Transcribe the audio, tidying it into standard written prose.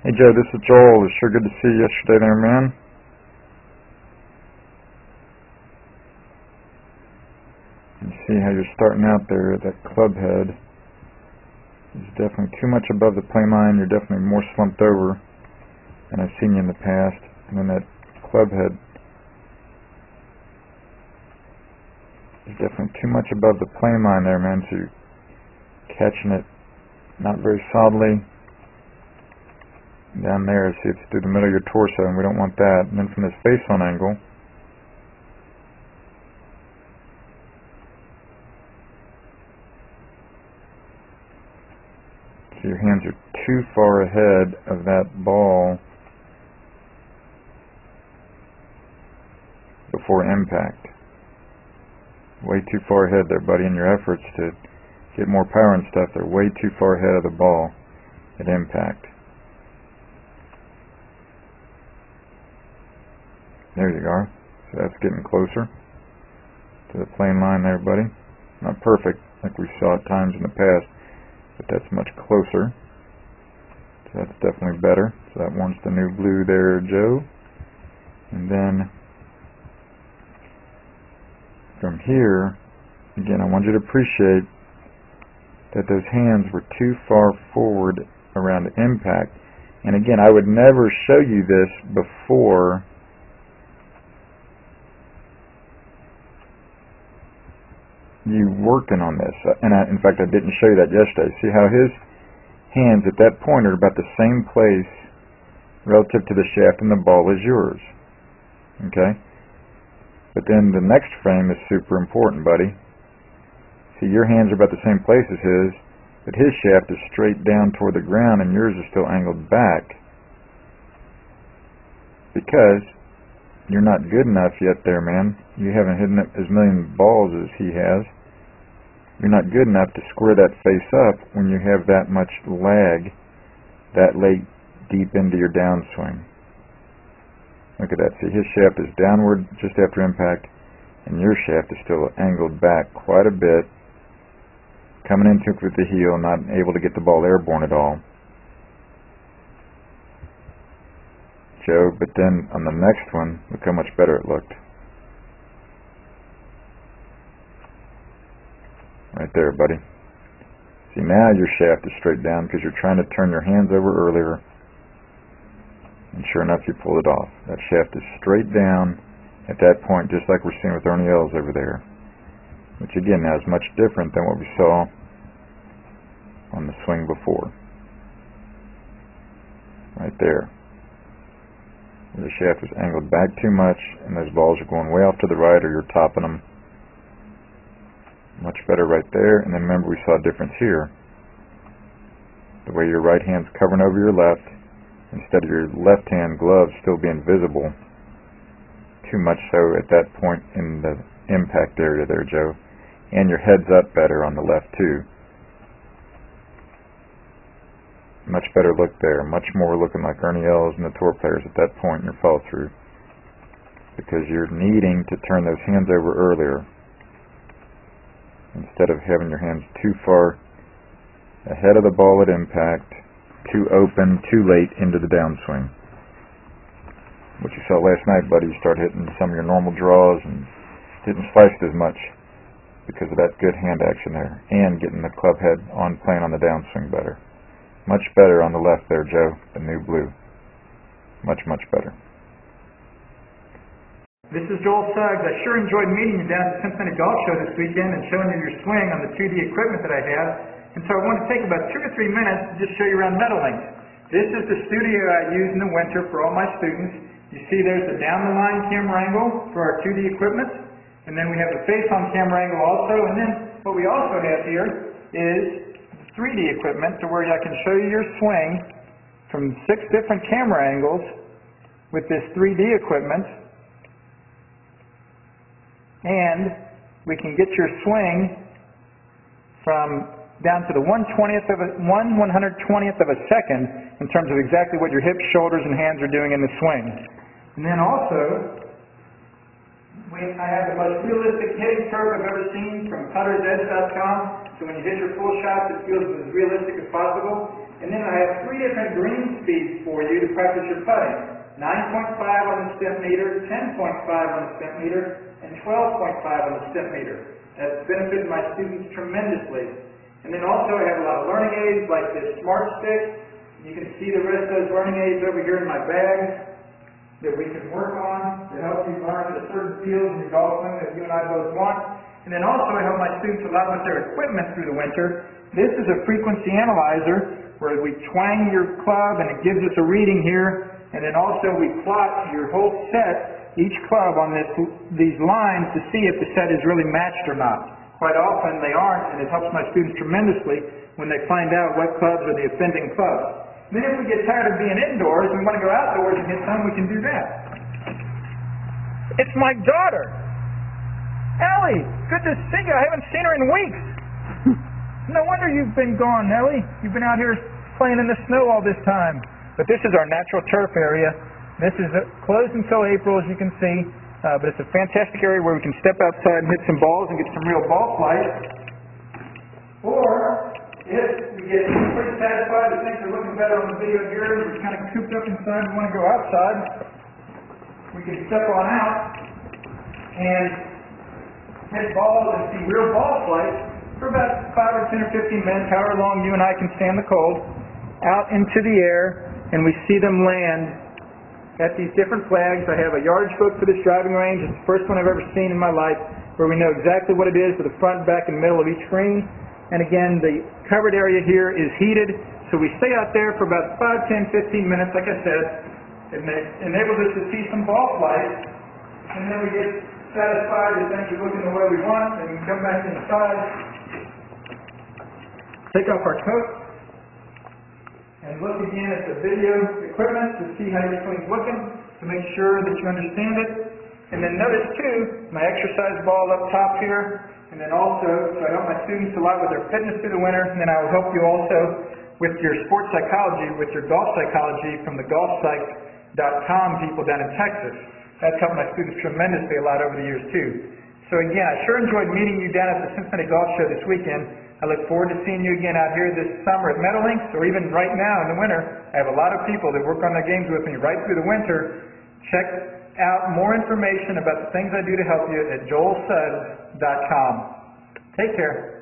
Hey Joe, this is Joel. It's sure good to see you yesterday there, man. You see how you're starting out there at that club head. It's definitely too much above the plane line. You're definitely more slumped over than I've seen you in the past. And then that club head is definitely too much above the plane line there, man. So you're catching it not very solidly. Down there, see, it's through the middle of your torso, and we don't want that. And then from this face-on angle, so your hands are too far ahead of that ball before impact. Way too far ahead there, buddy, in your efforts to get more power and stuff. They're way too far ahead of the ball at impact. There you are. So that's getting closer to the plane line there, buddy. Not perfect like we saw at times in the past, but that's much closer. So that's definitely better. So that warrants the new blue there, Joe. And then from here, again, I want you to appreciate that those hands were too far forward around impact. And again, I would never show you this before you working on this, and in fact I didn't show you that yesterday. See how his hands at that point are about the same place relative to the shaft and the ball as yours, okay? But then the next frame is super important, buddy. See, your hands are about the same place as his, but his shaft is straight down toward the ground and yours is still angled back because you're not good enough yet there, man. You haven't hit as many balls as he has. You're not good enough to square that face up when you have that much lag that late deep into your downswing. Look at that. See, his shaft is downward just after impact, and your shaft is still angled back quite a bit, coming into it with the heel, not able to get the ball airborne at all. Joe, but then on the next one, look how much better it looked. Right there, buddy. See, now your shaft is straight down because you're trying to turn your hands over earlier, and sure enough, you pulled it off. That shaft is straight down at that point, just like we're seeing with Ernie Els over there, which again now is much different than what we saw on the swing before. Right there. The shaft is angled back too much, and those balls are going way off to the right, or you're topping them. Much better right there. And then remember, we saw a difference here. The way your right hand's covering over your left, instead of your left hand glove still being visible. Too much so at that point in the impact area there, Joe. And your head's up better on the left too. Much better look there. Much more looking like Ernie Els and the tour players at that point in your follow through, because you're needing to turn those hands over earlier instead of having your hands too far ahead of the ball at impact, too open, too late into the downswing. What you saw last night, buddy, you start hitting some of your normal draws and didn't slice as much because of that good hand action there, and getting the club head on playing on the downswing better. Much better on the left there, Joe, the new blue. Much, much better. This is Joel Suggs. I sure enjoyed meeting you down at the Cincinnati Golf Show this weekend and showing you your swing on the 2D equipment that I have. And so I want to take about 2 or 3 minutes to just show you around Meadowlink. This is the studio I use in the winter for all my students. You see there's the down-the-line camera angle for our 2D equipment. And then we have the face-on camera angle also. And then what we also have here is 3D equipment to where I can show you your swing from 6 different camera angles with this 3D equipment, and we can get your swing from down to the 1/20th of a second in terms of exactly what your hips, shoulders, and hands are doing in the swing. And then also, I have the most realistic hitting curve I've ever seen from puttersedge.com. So when you hit your full shots, it feels as realistic as possible. And then I have 3 different green speeds for you to practice your putting. 9.5 on the step meter, 10.5 on the step meter, and 12.5 on the step meter. That's benefited my students tremendously. And then also I have a lot of learning aids like this Smart Stick. You can see the rest of those learning aids over here in my bag that we can work on to help you learn the certain fields in your golf swing that you and I both want. And then also I help my students a lot with their equipment through the winter. This is a frequency analyzer where we twang your club and it gives us a reading here. And then also we plot your whole set, each club on these lines to see if the set is really matched or not. Quite often they aren't, and it helps my students tremendously when they find out what clubs are the offending clubs. Then if we get tired of being indoors and want to go outdoors and hit some, we can do that. It's my daughter. Ellie, good to see you. I haven't seen her in weeks. No wonder you've been gone, Ellie. You've been out here playing in the snow all this time. But this is our natural turf area. This is closed until April, as you can see. But it's a fantastic area where we can step outside and hit some balls and get some real ball flight. Or, if we get pretty satisfied that things are looking better on the video here, and we're kind of cooped up inside and want to go outside, we can step on out and hit balls and see real ball flight for about 5 or 10 or 15 minutes, however long you and I can stand the cold, out into the air, and we see them land at these different flags. I have a yardage book for this driving range. It's the first one I've ever seen in my life where we know exactly what it is for the front, back, and middle of each green. And again, the covered area here is heated, so we stay out there for about 5, 10, 15 minutes, like I said. It enables us to see some ball flight, and then we get satisfied that things are looking the way we want, and we can come back inside, take off our coat, and look again at the video equipment to see how your swing's looking, to make sure that you understand it. And then notice too, my exercise ball up top here, and then also, so I help my students a lot with their fitness through the winter, and then I will help you also with your sports psychology, with your golf psychology from the golfpsych.com people down in Texas. That's helped my students tremendously a lot over the years too. So again, I sure enjoyed meeting you down at the Cincinnati Golf Show this weekend. I look forward to seeing you again out here this summer at Meadowlinks, or even right now in the winter. I have a lot of people that work on their games with me right through the winter. Check out more information about the things I do to help you at joelsuggs.com. Take care.